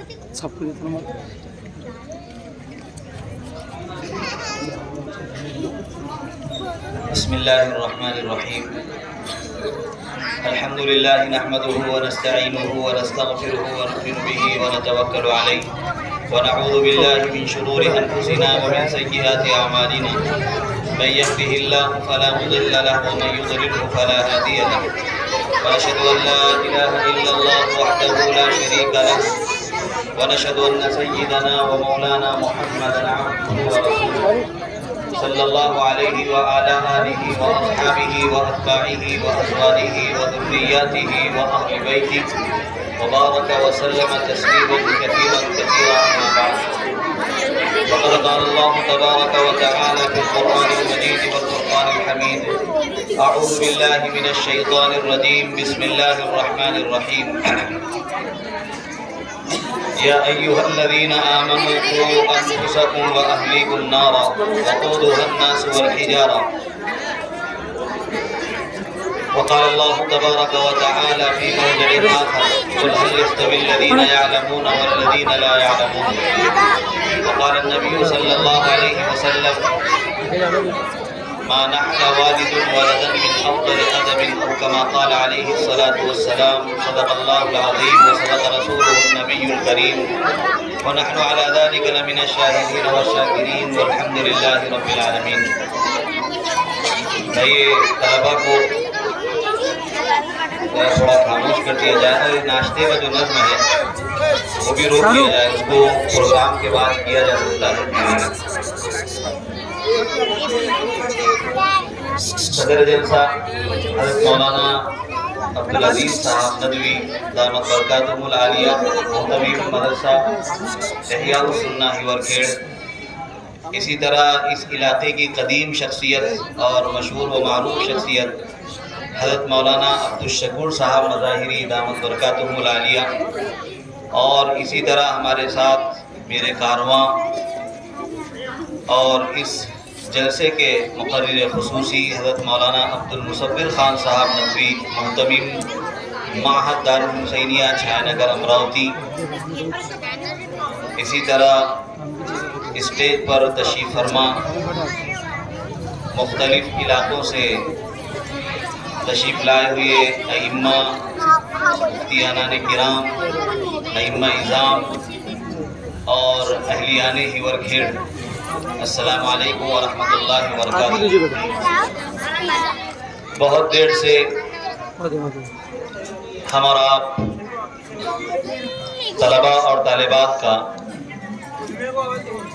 بسم الله الرحمن الرحيم. الحمد لله نحمده ونستعينه ونستغفره ونؤمن به ونتوكل عليه ونعوذ بالله من شرور أنفسنا ومن سيئات أعمالنا. من يهده الله فلا مضل له ومن يضلله فلا هادي له. ونشهد أن لا إله إلا الله وحده لا شريك له ونشهد أن سيدنا ومولانا محمدا عبده ورسوله صلى الله عليه وعلى آله وأصحابه وأتباعه وأزواجه وذرياته وأهل بيته وبارك وسلم تسليما كثيرا أما بعد. وقد قال الله تبارك وتعالى في القرآن المجيد والفرقان الحميد: أعوذ بالله من الشيطان الرجيم. بسم الله الرحمن الرحيم. يا أيها الذين آمنوا قوا أنفسكم وأهليكم نارا وقودها الناس والحجارة. وقال الله تبارك وتعالى في موضع آخر: قل هل يستوي الذين يعلمون والذين لا يعلمون. وقال النبي صلى الله عليه وسلم: ما نحل والد ولدا من أفضل أدب، أو كما قال عليه الصلاة والسلام. صدق الله العظيم وصدق رسوله النبي الكريم، ونحن على ذلك لمن الشاهدين والشاكرين، والحمد لله رب العالمين. یہ طلبا کو تھوڑا خاموش کر دیا جائے اور ناشتے کا جو نظم ہے وہ بھی روک دیا جائے، اس کو پروگرام کے بعد کیا جا سکتا ہے. صدر جلسہ حضرت مولانا عبدالعزیز صاحب ندوی دامت برکاتہم العالیہ، محتمیم مدرسہ احیاء السنہ ہیورکھیڑ. اسی طرح اس علاقے کی قدیم شخصیت اور مشہور و معروف شخصیت حضرت مولانا عبدالشکور صاحب مظاہری دامت برکاتہم العالیہ، اور اسی طرح ہمارے ساتھ میرے کارواں اور اس جلسے کے مقرر خصوصی حضرت مولانا عبدالمصور خان صاحب ندوی، محتمیم معہد دارالحسینیہ چھایا نگر امراوتی. اسی طرح اسٹیج پر تشریف فرما مختلف علاقوں سے تشریف لائے ہوئے ائمہ، مفتیانان کرام، ائمہ اعظام اور اہلیان ہیورکھیڑ، السلام علیکم ورحمۃ اللہ وبرکاتہ. بہت دیر سے ہم اور آپ طلباء اور طالبات کا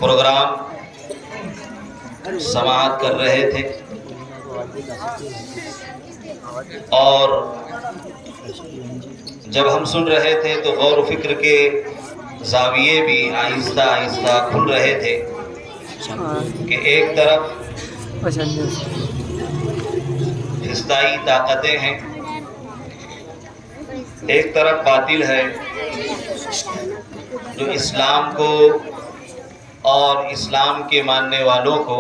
پروگرام سماعت کر رہے تھے، اور جب ہم سن رہے تھے تو غور و فکر کے زاویے بھی آہستہ آہستہ کھل رہے تھے کہ ایک طرف فضائی طاقتیں ہیں، ایک طرف باطل ہے جو اسلام کو اور اسلام کے ماننے والوں کو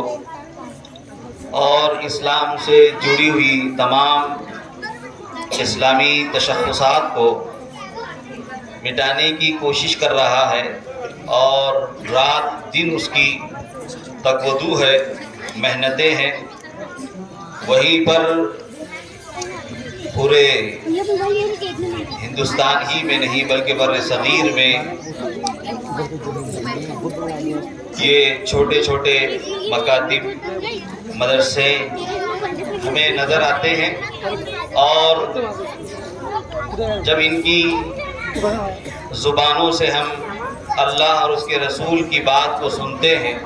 اور اسلام سے جڑی ہوئی تمام اسلامی تشخصات کو مٹانے کی کوشش کر رہا ہے، اور رات دن اس کی تقویٰ ہے، محنتیں ہیں. وہیں پر پورے ہندوستان ہی میں نہیں بلکہ بر صغیر میں یہ چھوٹے چھوٹے مکاتب، مدرسے ہمیں نظر آتے ہیں، اور جب ان کی زبانوں سے ہم اللہ اور اس کے رسول کی بات کو سنتے ہیں،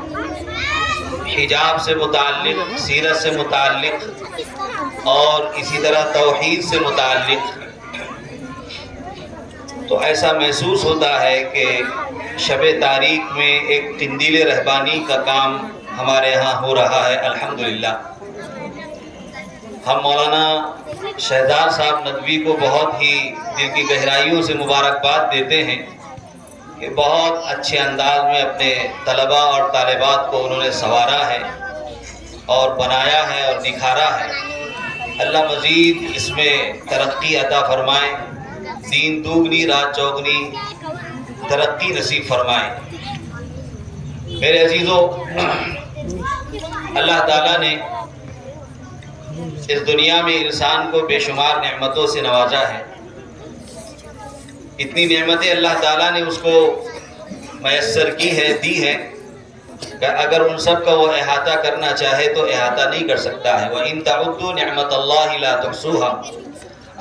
حجاب سے متعلق، سیرت سے متعلق اور اسی طرح توحید سے متعلق، تو ایسا محسوس ہوتا ہے کہ شب تاریک میں ایک قندیل رہبانی کا کام ہمارے ہاں ہو رہا ہے. الحمدللہ ہم مولانا شہزاد صاحب ندوی کو بہت ہی دل کی گہرائیوں سے مبارکباد دیتے ہیں کہ بہت اچھے انداز میں اپنے طلباء اور طالبات کو انہوں نے سنوارا ہے اور بنایا ہے اور نکھارا ہے. اللہ مزید اس میں ترقی عطا فرمائے، دین دوگنی رات چوگنی ترقی نصیب فرمائے۔ میرے عزیزو، اللہ تعالیٰ نے اس دنیا میں انسان کو بے شمار نعمتوں سے نوازا ہے۔ اتنی نعمتیں اللہ تعالیٰ نے اس کو میسر کی ہے، دی ہے، کہ اگر ان سب کا وہ احاطہ کرنا چاہے تو احاطہ نہیں کر سکتا ہے۔ وَإِن تَعُدُّوا نِعْمَةَ اللَّهِ لَا تُحْصُوهَا،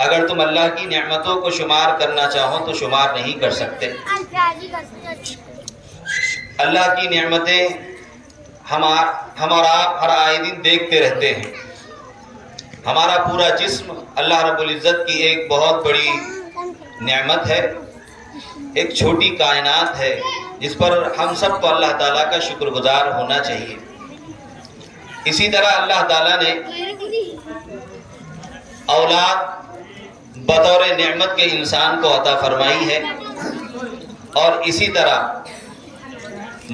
اگر تم اللہ کی نعمتوں کو شمار کرنا چاہو تو شمار نہیں کر سکتے۔ اللہ کی نعمتیں ہم اور آپ ہر آئے دن دیکھتے رہتے ہیں۔ ہمارا پورا جسم اللہ رب العزت کی ایک بہت بڑی نعمت ہے، ایک چھوٹی کائنات ہے جس پر ہم سب کو اللہ تعالیٰ کا شکر گزار ہونا چاہیے۔ اسی طرح اللہ تعالیٰ نے اولاد بطور نعمت کے انسان کو عطا فرمائی ہے، اور اسی طرح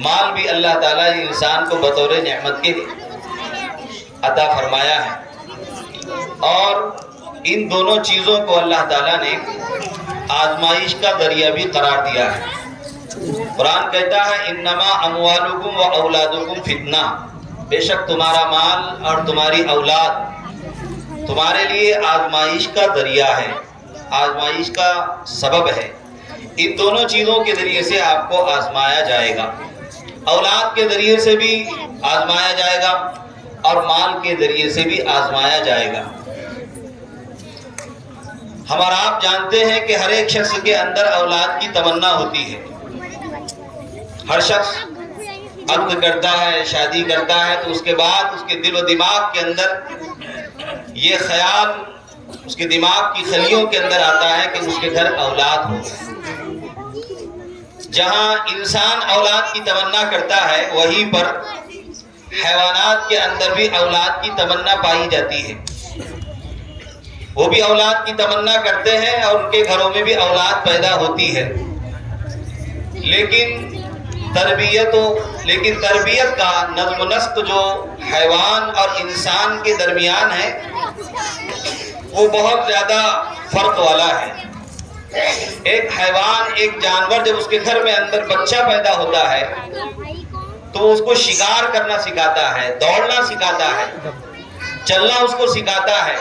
مال بھی اللہ تعالیٰ نے انسان کو بطور نعمت کے عطا فرمایا ہے، اور ان دونوں چیزوں کو اللہ تعالیٰ نے آزمائش کا ذریعہ بھی قرار دیا ہے۔ قرآن کہتا ہے انما اموالکم و اولادکم فتنہ، بے شک تمہارا مال اور تمہاری اولاد تمہارے لیے آزمائش کا ذریعہ ہے، آزمائش کا سبب ہے۔ ان دونوں چیزوں کے ذریعے سے آپ کو آزمایا جائے گا، اولاد کے ذریعے سے بھی آزمایا جائے گا اور مال کے ذریعے سے بھی آزمایا جائے گا۔ ہم اور آپ جانتے ہیں کہ ہر ایک شخص کے اندر اولاد کی تمنا ہوتی ہے۔ ہر شخص عقد کرتا ہے، شادی کرتا ہے، تو اس کے بعد اس کے دل و دماغ کے اندر یہ خیال اس کے دماغ کی خلیوں کے اندر آتا ہے کہ اس کے گھر اولاد ہو۔ جہاں انسان اولاد کی تمنا کرتا ہے وہیں پر حیوانات کے اندر بھی اولاد کی تمنا پائی جاتی ہے۔ وہ بھی اولاد کی تمنا کرتے ہیں اور ان کے گھروں میں بھی اولاد پیدا ہوتی ہے، لیکن تربیت کا نظم و نسق جو حیوان اور انسان کے درمیان ہے وہ بہت زیادہ فرق والا ہے۔ ایک حیوان، ایک جانور جب اس کے گھر میں اندر بچہ پیدا ہوتا ہے تو اس کو شکار کرنا سکھاتا ہے، دوڑنا سکھاتا ہے، چلنا اس کو سکھاتا ہے،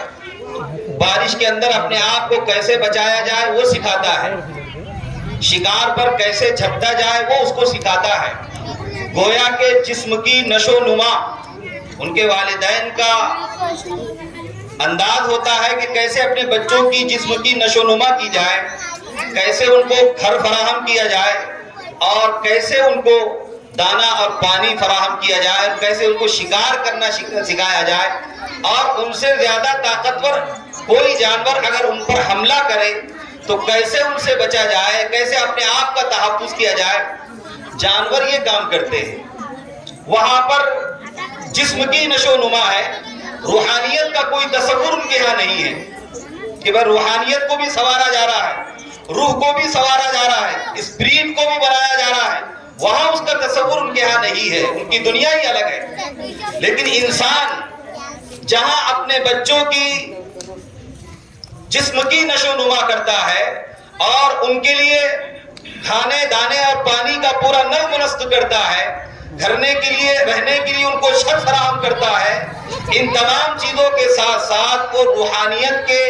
بارش کے اندر اپنے آپ کو کیسے بچایا جائے وہ سکھاتا ہے، شکار پر کیسے جھپٹا جائے وہ اس کو سکھاتا ہے۔ گویا کہ جسم کی نشو نما ان کے والدین کا انداز ہوتا ہے کہ کیسے اپنے بچوں کی جسم کی نشو نما کی جائے، کیسے ان کو گھر فراہم کیا جائے، اور کیسے ان کو دانا اور پانی فراہم کیا جائے، اور کیسے ان کو شکار کرنا سکھایا جائے، اور ان سے زیادہ طاقتور کوئی جانور اگر ان پر حملہ کرے تو کیسے ان سے بچا جائے، کیسے اپنے آپ کا تحفظ کیا جائے۔ جانور یہ کام کرتے ہیں، وہاں پر جسم کی نشو نما ہے، روحانیت کا کوئی تصور ان کے ہاں نہیں ہے کہ بھئی روحانیت کو بھی سنوارا جا رہا ہے، روح کو بھی سنوارا جا رہا ہے، اسپرٹ کو بھی بنایا جا رہا ہے، وہاں اس کا تصور ان کے ہاں نہیں ہے، ان کی دنیا ہی الگ ہے۔ لیکن انسان جہاں اپنے بچوں کی جسم کی نشو نما کرتا ہے اور ان کے لیے کھانے دانے اور پانی کا پورا نظم و نسق کرتا ہے، گھرنے کے لیے رہنے کے لیے ان کو چھت فراہم کرتا ہے، ان تمام چیزوں کے ساتھ ساتھ وہ روحانیت کے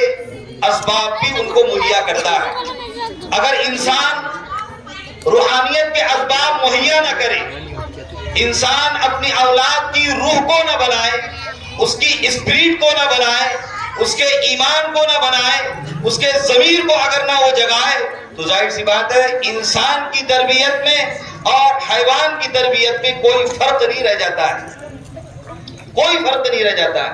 اسباب بھی ان کو مہیا کرتا ہے۔ اگر انسان روحانیت کے اسباب مہیا نہ کرے، انسان اپنی اولاد کی روح کو نہ بنائے، اس کی اسپرٹ کو نہ بنائے، اس کے ایمان کو نہ بنائے، اس کے ضمیر کو اگر نہ وہ جگائے، تو ظاہر سی بات ہے انسان کی تربیت میں اور حیوان کی تربیت میں کوئی فرق نہیں رہ جاتا ہے، کوئی فرق نہیں رہ جاتا ہے۔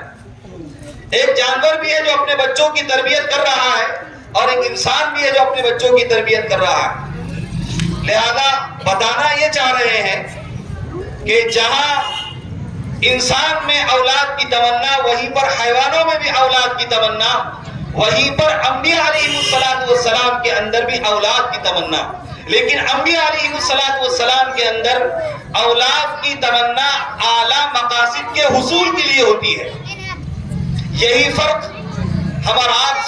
ایک جانور بھی ہے جو اپنے بچوں کی تربیت کر رہا ہے، اور ایک انسان بھی ہے جو اپنے بچوں کی تربیت کر رہا ہے۔ لہذا بتانا یہ چاہ رہے ہیں کہ جہاں انسان میں اولاد کی تمنا، وہیں پر حیوانوں میں بھی اولاد کی تمنا، وہیں پر انبیاء علیہ السلام کے اندر بھی اولاد کی تمنا۔ لیکن انبیاء علیہ السلام کے اندر اولاد کی تمنا اعلیٰ مقاصد کے حصول کے لیے ہوتی ہے۔ یہی فرق ہم آپ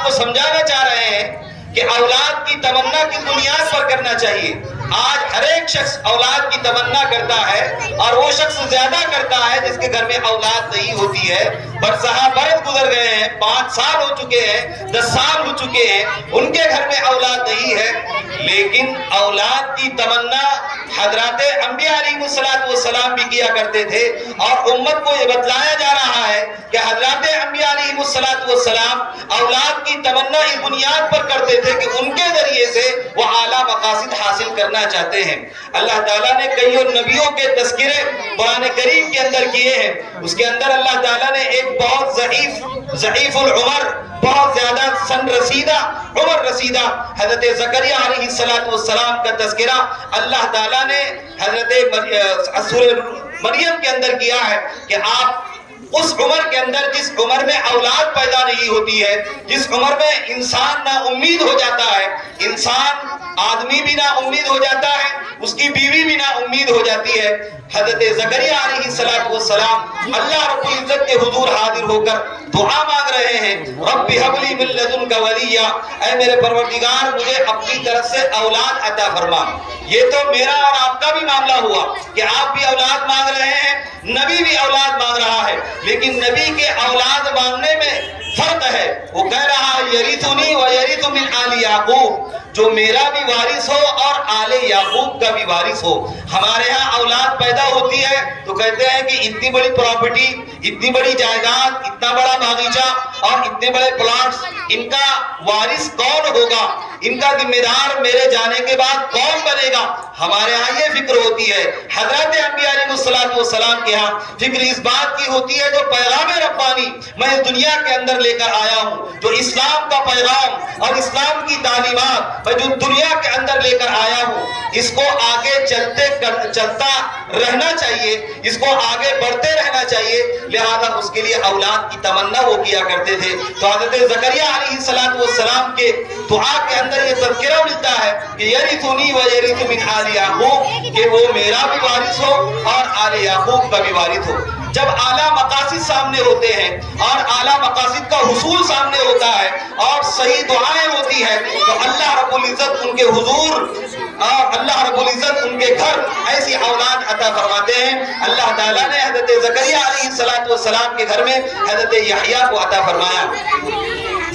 کو سمجھانا چاہ رہے ہیں کہ اولاد کی تمنا کس بنیاد پر کرنا چاہیے؟ آج ہر ایک شخص اولاد کی تمنا کرتا ہے، اور وہ شخص زیادہ کرتا ہے جس کے گھر میں اولاد نہیں ہوتی ہے۔ برسہ برس گزر گئے ہیں، 5 سال ہو چکے ہیں، 10 سال ہو چکے ہیں، ان کے گھر میں اولاد نہیں ہے، لیکن اولاد کی تمنا حضرات انبیاء علیہ السلام بھی کیا کرتے تھے، اور امت کو یہ بتلایا جا رہا ہے کہ حضرات انبیاء علیہ السلام اولاد کی تمنا اس بنیاد پر کرتے تھے کہ ان کے ذریعے سے وہ اعلیٰ مقاصد حاصل کرنا چاہتے ہیں۔ اللہ تعالیٰ نے کئی نبیوں کے تذکرے قرآن کریم کے اندر کیے ہیں، اس کے اندر اللہ تعالیٰ نے ایک بہت ضعیف العمر، بہت زیادہ سن رسیدہ، عمر رسیدہ حضرت زکریا علیہ السلام کا تذکرہ اللہ تعالیٰ نے حضرت سورہ مریم کے اندر کیا ہے کہ آپ اس عمر کے اندر، جس عمر میں اولاد پیدا نہیں ہوتی ہے، جس عمر میں انسان نا امید ہو جاتا ہے، انسان آدمی بھی نا امید ہو جاتا ہے، اس کی بیوی بھی نا امید ہو جاتی ہے، حضرت زکریا علیہ السلام اللہ رب العزت کے حضور حاضر ہو کر دعا مانگ رہے ہیں، رب ہب لی من لدنک ولیا، اے میرے پروردگار مجھے اپنی طرف سے اولاد عطا فرما۔ یہ تو میرا اور آپ کا بھی معاملہ ہوا کہ آپ بھی اولاد مانگ رہے ہیں، نبی بھی اولاد مانگ رہا ہے، لیکن نبی کے اولاد مانگنے میں فرق ہے۔ وہ کہہ رہا ہے یرثنی و یرث من آل یعقوب، جو میرا بھی وارث ہو اور آل یعقوب کا بھی وارث ہو۔ ہمارے ہاں اولاد پیدا ہوتی ہے تو کہتے ہیں کہ اتنی بڑی پراپرٹی، اتنی بڑی جائیداد، اتنا بڑا باغیچہ اور اتنے بڑے پلاٹس، ان کا وارث کون ہوگا، ان کا ذمہ دار میرے جانے کے بعد کون بنے گا؟ ہمارے ہاں یہ فکر ہوتی ہے۔ حضرت انبیاء علیہ السلام کے ہاں فکر اس بات کی ہوتی ہے جو پیغام ربانی میں اس دنیا کے اندر لے کر آیا ہوں، جو اسلام کا پیغام اور اسلام کی تعلیمات میں جو دنیا کے اندر لے کر آیا ہوں، اس کو آگے چلتا رہنا چاہیے، اس کو آگے بڑھتے رہنا چاہیے، لہذا اس کے لیے اولاد کی تمنا وہ کیا کرتے تھے۔ تو حضرت زکریا علیہ السلام کے دعا کے اندر یہ تذکرہ ملتا ہے کہ یرثنی و یرث من آل یعقوب، کہ وہ میرا بھی وارث ہو اور آل یعقوب کا بھی وارث ہو۔ جب اعلیٰ مقاصد سامنے ہوتے ہیں اور اعلیٰ مقاصد کا حصول سامنے ہوتا ہے اور صحیح دعائیں ہوتی ہیں تو اللہ رب العزت ان کے حضور اور اللہ رب العزت ان کے گھر ایسی اولاد عطا فرماتے ہیں۔ اللہ تعالیٰ نے حضرت زکریا علیہ السلام کے گھر میں حضرت یحییٰ کو عطا فرمایا،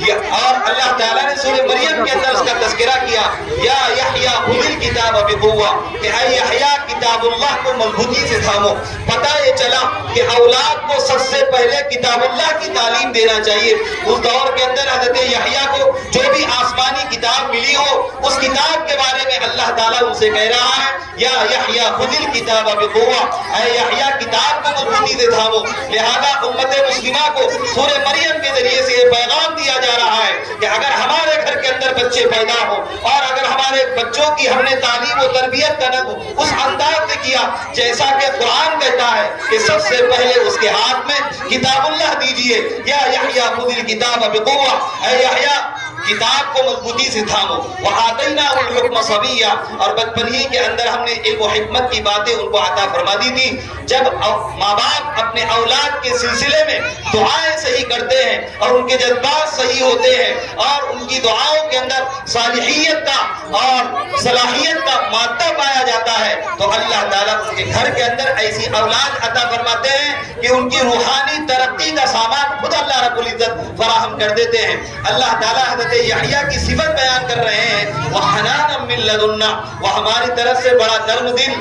اور اللہ تعالیٰ نے سورہ مریم کے اندر اس کا تذکرہ کیا، یا یحییٰ خذ الکتاب بقوہ، کہ اے یحییٰ کتاب اللہ کو مضبوطی سے تھامو۔ پتہ یہ چلا کہ اولاد کو سب سے پہلے کتاب اللہ کی تعلیم دینا چاہیے۔ اس دور کے اندر حضرت یحییٰ کو جو بھی آسمانی کتاب ملی ہو، اس کتاب کے بارے میں اللہ تعالیٰ ان سے کہہ رہا ہے، یا یحییٰ خذ الکتاب بقوہ، اے یحییٰ کتاب کو مضبوطی سے تھامو۔ لہذا امت مسلمہ کو سورہ مریم کے ذریعے سے یہ پیغام دیا جا رہا ہے کہ اگر ہمارے گھر کے اندر بچے پیدا ہو اور اگر ہمارے بچوں کی ہم نے تعلیم و تربیت کا اس انداز سے کیا جیسا کہ قرآن کہتا ہے کہ سب سے پہلے اس کے ہاتھ میں کتاب اللہ دیجئے، یا یحییٰ خذ الکتاب بقوہ، اے یحییٰ کتاب کو مضبوطی سے تھامو۔ وَآتَيْنَاهُ الْحُكْمَ صَبِيًّا، اور بچپن ہی کے اندر ہم نے علم و حکمت کی باتیں ان کو عطا فرما دی تھی۔ جب ماں باپ اپنے اولاد کے سلسلے میں دعائیں صحیح کرتے ہیں اور ان کے جذبات صحیح ہوتے ہیں اور ان کی دعاؤں کے اندر صالحیت کا اور صلاحیت کا مادہ پایا جاتا ہے تو اللہ تعالیٰ ان کے گھر کے اندر ایسی اولاد عطا فرماتے ہیں کہ ان کی روحانی ترقی کا سامان خود اللہ رب العزت فراہم کر دیتے ہیں۔ اللہ تعالیٰ حضرت یحییٰ کی صفت بیان کر رہے ہیں، وَحَنَانًا مِّن لَدُنَّا، وہ ہماری طرف سے بڑا نرم دل،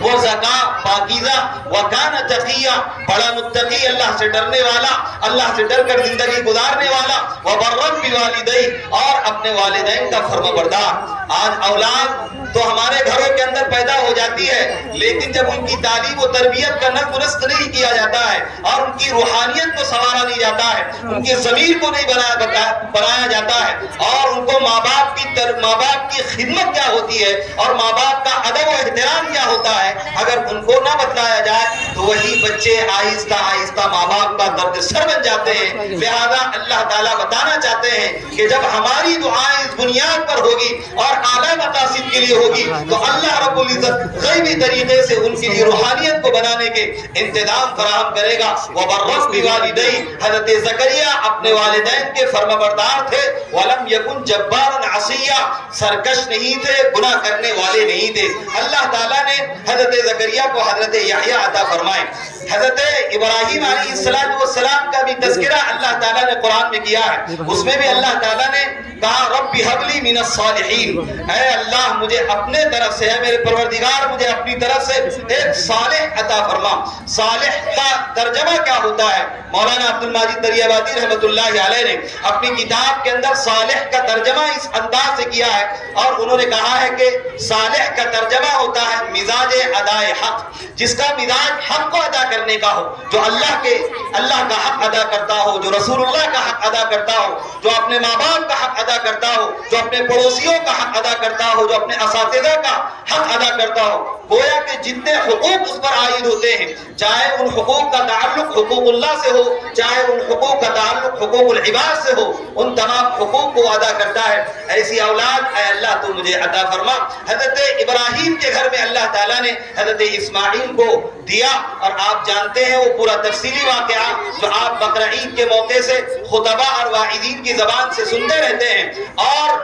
وہ زکا پاکیزہ، وَكَانَ تَقِيًّا، بڑا متقی، اللہ سے ڈرنے والا، اللہ سے ڈر کر زندگی گزارنے والا، وَبَرًّا بِوَالِدَيْهِ، اور اپنے والدین کا فرما بردار۔ آج اولاد تو ہمارے گھروں کے اندر پیدا ہو جاتی ہے، لیکن جب ان کی تعلیم و تربیت کا نظم و نسق نہیں کیا جاتا ہے اور ان کی روحانیت کو سنوارا نہیں جاتا ہے، ان کے ضمیر کو نہیں بنایا جاتا ہے، اور ان کو ماں باپ کی خدمت کیا ہوتی ہے اور ماں باپ کا ادب و احترام کیا ہوتا ہے، اگر ان کو نہ بتلایا جائے تو وہی بچے آہستہ آہستہ ماں باپ کا درد سر بن جاتے ہیں۔ لہذا اللہ تعالیٰ بتانا چاہتے ہیں کہ جب ہماری دعائیں اس بنیاد پر ہوگی اور اعلیٰ مقاصد کے لیے ہوگی تو اللہ رب العزت غیبی طریقے سے ان کے لیے روحانیت کو بنانے کے انتظام فراہم کرے گا۔ وبرّ بوالدیہ، حضرت زکریا اپنے والدین کے فرمانبردار تھے۔ ولم یکن جبارا عصیا، سرکش نہیں تھے، گناہ کرنے والے نہیں تھے۔ اللہ تعالیٰ نے حضرت زکریا کو حضرت یحییٰ عطا فرمائے۔ حضرت ابراہیم علیہ السلام کا بھی تذکرہ اللہ تعالیٰ نے قرآن میں کیا ہے، اس میں بھی اللہ تعالیٰ نے کہا رب ہب لی من الصالحین، اے اللہ مجھے اپنے طرف سے، اے میرے پروردگار مجھے اپنی طرف سے ایک صالح عطا فرما۔ صالح کا ترجمہ کیا ہوتا ہے؟ مولانا عبد المجید دریابادی رحمۃ اللہ علیہ نے اپنی کتاب کے اندر صالح کا ترجمہ اس انداز سے کیا ہے، اور انہوں نے کہا ہے کہ صالح کا ترجمہ ہوتا ہے مزاج ادائے حق، جس کا مزاج حق کو ادا کرنے کا ہو، جو اللہ کا حق ادا کرتا ہو، جو رسول اللہ کا حق ادا کرتا ہو، جو اپنے ماں باپ کا حق ادا کرتا ہو، جو اپنے پڑوسیوں کا حق ادا کرتا ہو، جو اپنے اساتذہ کا حق ادا کرتا ہو۔ گویا کہ جتنے حقوق اس پر عائد ہوتے ہیں، چاہے ان حقوق کا تعلق حقوق اللہ سے ہو، چاہے ان حقوق کا تعلق حقوق العباد سے ہو، ان تمام حقوق کو ادا کرتا ہے۔ ایسی اولاد اے اللہ تو مجھے عطا فرما۔ حضرت ابراہیم کے گھر میں اللہ تعالیٰ نے حضرت اسماعیل کو دیا، اور آپ جانتے ہیں وہ پورا تفصیلی واقعہ جو آپ بقرہ عید کے موقع سے خطبہ اور واعظین کی زبان سے سنتے رہتے ہیں۔ اور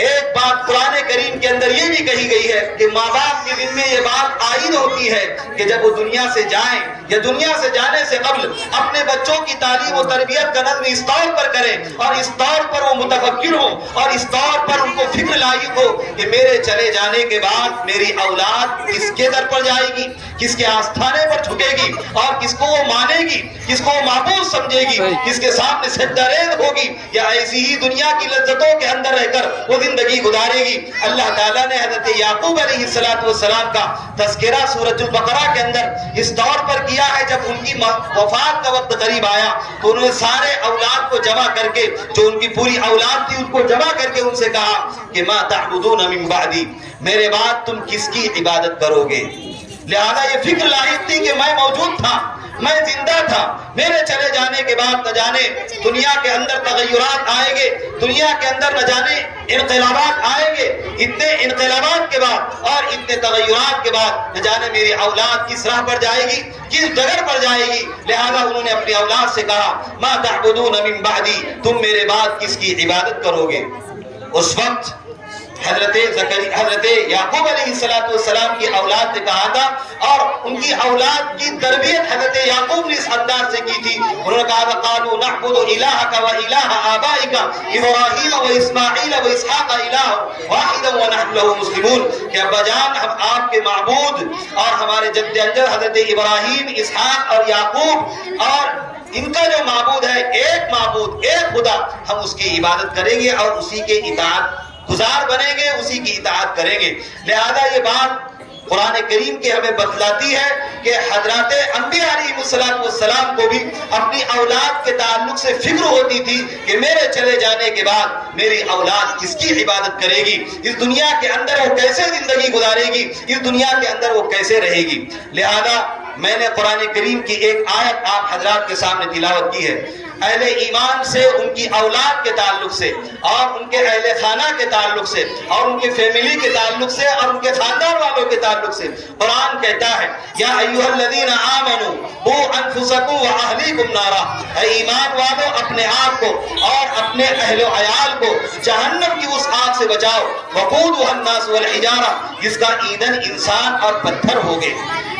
ایک بات قرآن کریم کے اندر یہ بھی کہی گئی ہے کہ ماں باپ کے دل میں یہ بات عائد ہوتی ہے کہ جب وہ دنیا سے جائیں یا دنیا سے جانے سے قبل اپنے بچوں کی تعلیم و تربیت کا نظم اس طور پر کریں، اور اس طور پر وہ متفکر ہوں، اور اس طور پر ان کو فکر لاحق ہو کہ میرے چلے جانے کے بعد میری اولاد کس کے در پر جائے گی، کس کے آستھانے پر جھکے گی، اور کس کو وہ مانے گی، کس کو وہ معبود سمجھے گی، کس کے سامنے سجدہ ریز ہوگی، یا ایسی ہی دنیا کی لذتوں کے اندر رہ کر وہ زندگی گزارے گی۔ اللہ تعالیٰ نے حضرت یعقوب علیہ السلام کا تذکرہ سورۃ البقرہ کے اندر اس طور پر کیا ہے، جب ان کی وفات کا وقت قریب آیا تو انہوں نے سارے اولاد کو جمع کر کے، جو ان کی پوری اولاد تھی ان کو جمع کر کے ان سے کہا کہ ما تعبدون من بعدی، میرے بعد تم کس کی عبادت کرو گے؟ لہذا یہ فکر لاحق تھی کہ میں موجود تھا، میں زندہ تھا، میرے چلے جانے کے بعد نہ جانے دنیا کے اندر تغیرات آئیں گے، دنیا کے اندر نہ جانے انقلابات آئیں گے، اتنے انقلابات کے بعد اور اتنے تغیرات کے بعد نہ جانے میری اولاد کس راہ پر جائے گی، کس ڈگر پر جائے گی۔ لہذا انہوں نے اپنی اولاد سے کہا ما تعبدون من بعدی، تم میرے بعد کس کی عبادت کرو گے؟ اس وقت حضرت یعقوب علیہ السلام کی اولاد نے کہا تھا، اور ان کی اولاد کی تربیت حضرت یعقوب نے اس انداز سے کی تھی۔ انہوں نے کہا قالوا نعبد الہک و الہ آبائک ابراہیم و اسماعیل و اسحاق الہ واحدا ونحن له مسلمون، کہ ابا جان ہم آپ کے معبود اور ہمارے جد اجداد حضرت ابراہیم، اسحاق اور یعقوب اور ان کا جو معبود ہے، ایک معبود، ایک خدا، ہم اس کی عبادت کریں گے اور اسی کے اطاعت گزار بنیں گے، اسی کی اطاعت کریں گے۔ لہذا یہ بات قرآن کریم کی ہمیں بتلاتی ہے کہ حضرات انبیاء علیہ السلام کو بھی اپنی اولاد کے تعلق سے فکر ہوتی تھی کہ میرے چلے جانے کے بعد میری اولاد کس کی عبادت کرے گی، اس دنیا کے اندر وہ کیسے زندگی گزارے گی، اس دنیا کے اندر وہ کیسے رہے گی۔ لہذا میں نے قرآن کریم کی ایک آیت آپ حضرات کے سامنے تلاوت کی ہے۔ اہل ایمان سے، ان کی اولاد کے تعلق سے، اور ان کے اہل خانہ کے تعلق سے، اور ان کے فیملی کے تعلق سے، اور ان کے خاندان والوں کے تعلق سے قرآن کہتا ہے یا ایھا الذین آمنوا قوا انفسکم واہلیکم نارا، اے ایمان والو اپنے آپ کو اور اپنے اہل و عیال کو جہنم کی اس آگ سے بچاؤ، وقودھا الناس والحجارہ، جس کا ایندھن انسان اور پتھر ہوگے۔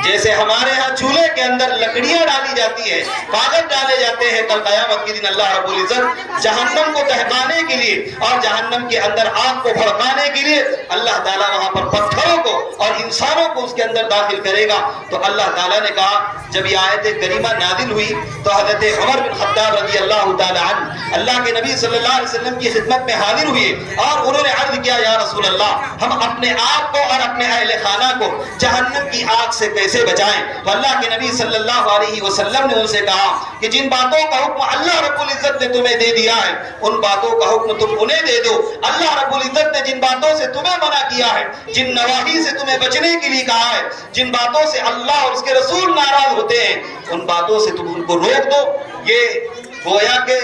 جیسے ہمارے ہاں چولہے کے اندر لکڑیاں ڈالی جاتی ہیں، کاغذ ڈالے جاتے ہیں، کل قیامت کے دن اللہ رب العزت جہنم کو دہکانے کے لیے اور جہنم کے اندر آگ کو بھڑکانے کے لیے اللہ تعالیٰ وہاں پر پتھروں کو اور انسانوں کو اس کے اندر داخل کرے گا۔ تو اللہ تعالیٰ نے کہا، جب یہ آیت کریمہ نازل ہوئی تو حضرت عمر بن خطاب رضی اللہ تعالیٰ عنہ اللہ کے نبی صلی اللہ علیہ وسلم کی خدمت میں حاضر ہوئے، اور انہوں نے عرض کیا یا رسول اللہ، ہم اپنے آپ کو اور اپنے اہل خانہ کو جہنم کی آگ سے کیسے بچائیں؟ تو اللہ کے نبی صلی اللہ علیہ وسلم نے ان سے کہا کہ جن باتوں کا حکم اللہ رب العزت نے تمہیں دے دیا ہے ان باتوں کا حکم تم انہیں دے دو۔ اللہ رب العزت نے جن باتوں سے تمہیں منع کیا ہے، جن نواہی سے تمہیں بچنے کے لیے کہا ہے، جن باتوں سے اللہ اور اس کے رسول ناراض ہوتے ہیں، ان باتوں سے تم ان کو روک دو۔ یہ گویا کہ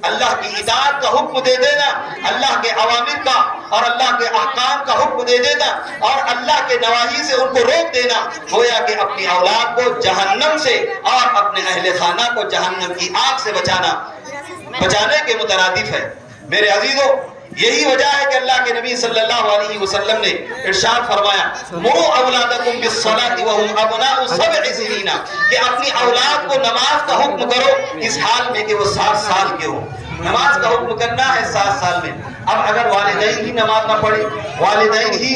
اللہ کی اطاعت کا حکم دے دینا، اللہ کے اوامر کا اور اللہ کے احکام کا حکم دے دینا اور اللہ کے نواہی سے ان کو روک دینا، گویا کہ اپنی اولاد کو جہنم سے اور اپنے اہل خانہ کو جہنم کی آگ سے بچانے کے مترادف ہے۔ میرے عزیزو، یہی وجہ ہے کہ اللہ کے نبی صلی اللہ علیہ وسلم نے ارشاد فرمایا مروا اولادکم بالصلاۃ وهم ابناء 7 سنین، کہ اپنی اولاد کو نماز کا حکم کرو اس حال میں کہ وہ 7 سال کے ہوں۔ نماز کا حکم کرنا ہے 7 سال میں۔ اب اگر والدین ہی نماز نہ پڑھے، والدین ہی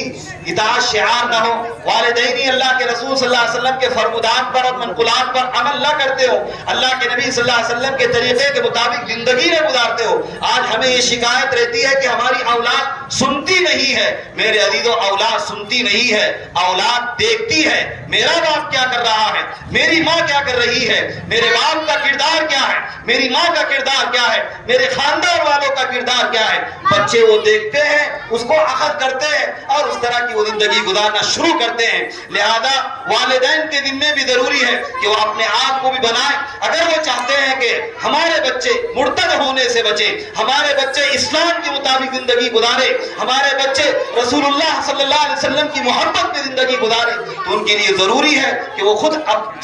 اطاعت شعار نہ ہو، والدین ہی اللہ کے رسول صلی اللہ علیہ وسلم کے فرمودات پر اور منقولات پر عمل نہ کرتے ہو، اللہ کے نبی صلی اللہ علیہ وسلم کے طریقے کے مطابق زندگی نہ گزارتے ہو، آج ہمیں یہ شکایت رہتی ہے کہ ہماری اولاد سنتی نہیں ہے۔ میرے عزیزو، اولاد سنتی نہیں ہے، اولاد دیکھتی ہے۔ میرا باپ کیا کر رہا ہے، میری ماں کیا کر رہی ہے، میرے باپ کا کردار کیا ہے، میری ماں کا کردار کیا ہے، میرے خاندان والوں کا کردار کیا ہے۔ بچے وہ دیکھتے ہیں، اس کو اخذ کرتے ہیں اور اس طرح کی وہ زندگی گزارنا شروع کرتے ہیں۔ لہذا والدین کے ذمے بھی ضروری ہے کہ وہ اپنے آپ کو بھی بنائیں۔ اگر وہ چاہتے ہیں کہ ہمارے بچے مرتد ہونے سے بچے، ہمارے بچے اسلام کے مطابق زندگی گزارے، ہمارے بچے رسول اللہ صلی اللہ علیہ وسلم کی محبت میں زندگی گزارے، تو ان کے لیے ضروری ہے کہ وہ خود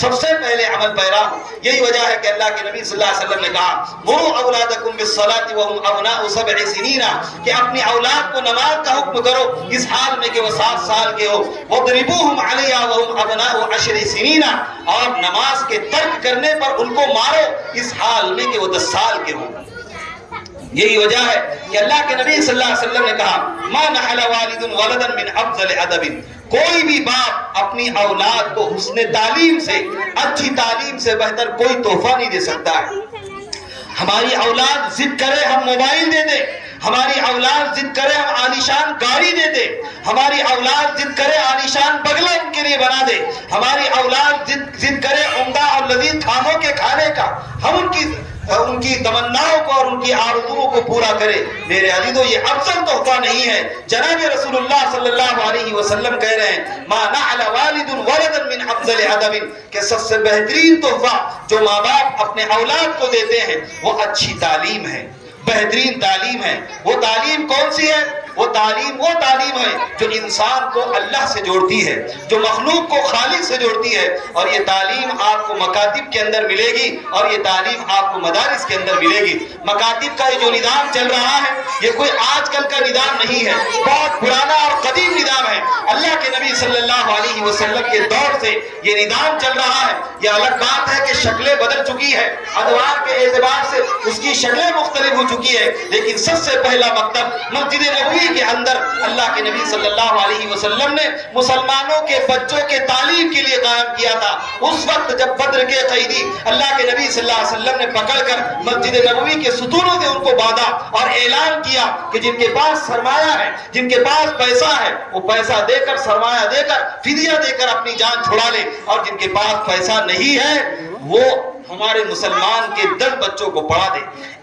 سب سے پہلے عمل پیرا ہو۔ یہی وجہ ہے کہ اللہ کے نبی صلی اللہ علیہ وسلم نے کہا مروا اولادکم بالصلاۃ وهم ابناء 7 سنین، کہ اپنی اولاد کو نماز کا حکم کرو اس حال میں کہ وہ 7 سال کے ہو۔ وَضْرِبُوهُمْ عَلَيْهَا وَهُمْ أَبْنَاءُ 10 سِنِينَ، اور نماز کے ترک کرنے پر ان کو مارو اس حال میں کہ وہ 10 سال کے ہوں۔ یہی وجہ ہے کہ اللہ کے نبی صلی اللہ علیہ وسلم نے کہا مَا نَحَلَ وَالِدٌ وَلَدًا مِنْ أَفْضَلِ أَدَبٍ، کوئی بھی باپ اپنی اولاد کو حسن تعلیم سے، اچھی تعلیم سے بہتر کوئی تحفہ نہیں دے سکتا ہے۔ ہماری اولاد ضد کرے ہم موبائل دے دیں، ہماری اولاد ضد کرے ہم عالیشان گاڑی دے دیں، ہماری اولاد ضد کرے عالیشان بنگلہ ان کے لیے بنا دے، ہماری اولاد ضد کرے عمدہ اور لذیذ کھانوں کے کھانے کا، ہم ان کی تمناؤں کو اور ان کی آرزوؤں کو پورا کرے۔ میرے عزیزو، یہ افضل تحفہ نہیں ہے۔ جناب رسول اللہ صلی اللہ علیہ وسلم کہہ رہے ہیں ما نعل والد ولدا من افضل ادب، کہ سب سے بہترین تحفہ جو ماں باپ اپنے اولاد کو دیتے ہیں وہ اچھی تعلیم ہے، بہترین تعلیم ہے۔ وہ تعلیم کون سی ہے؟ وہ تعلیم ہے جو انسان کو اللہ سے جوڑتی ہے، جو مخلوق کو خالق سے جوڑتی ہے، اور یہ تعلیم آپ کو مکاتب کے اندر ملے گی اور یہ تعلیم آپ کو مدارس کے اندر ملے گی۔ مکاتب کا یہ جو نظام چل رہا ہے یہ کوئی آج کل کا نظام نہیں ہے، بہت پرانا اور قدیم نظام ہے۔ اللہ کے نبی صلی اللہ علیہ وسلم کے دور سے یہ نظام چل رہا ہے۔ یہ الگ بات ہے کہ شکلیں بدل چکی ہے، ادوار کے اعتبار سے اس کی شکلیں مختلف ہو چکی ہے، لیکن سب سے پہلا مکتب مسجد نبوی کے اندر اللہ کے نبی صلی اللہ علیہ وسلم نے مسلمانوں کے بچوں کے تعلیم کے لیے قائم کیا تھا۔ اس وقت جب بدر کے قیدی اللہ کے نبی صلی اللہ علیہ وسلم نے پکڑ کر مسجد نبوی کے ستونوں سے ان کو باندھا اور اعلان کیا کہ جن کے پاس سرمایہ ہے، جن کے پاس پیسہ ہے، وہ پیسہ دے کر، سرمایہ دے کر، فدیہ دے کر اپنی جان چھڑا لے، اور جن کے پاس پیسہ نہیں ہے وہ ہمارے مسلمان کے 10 بچوں کو پڑھا دے۔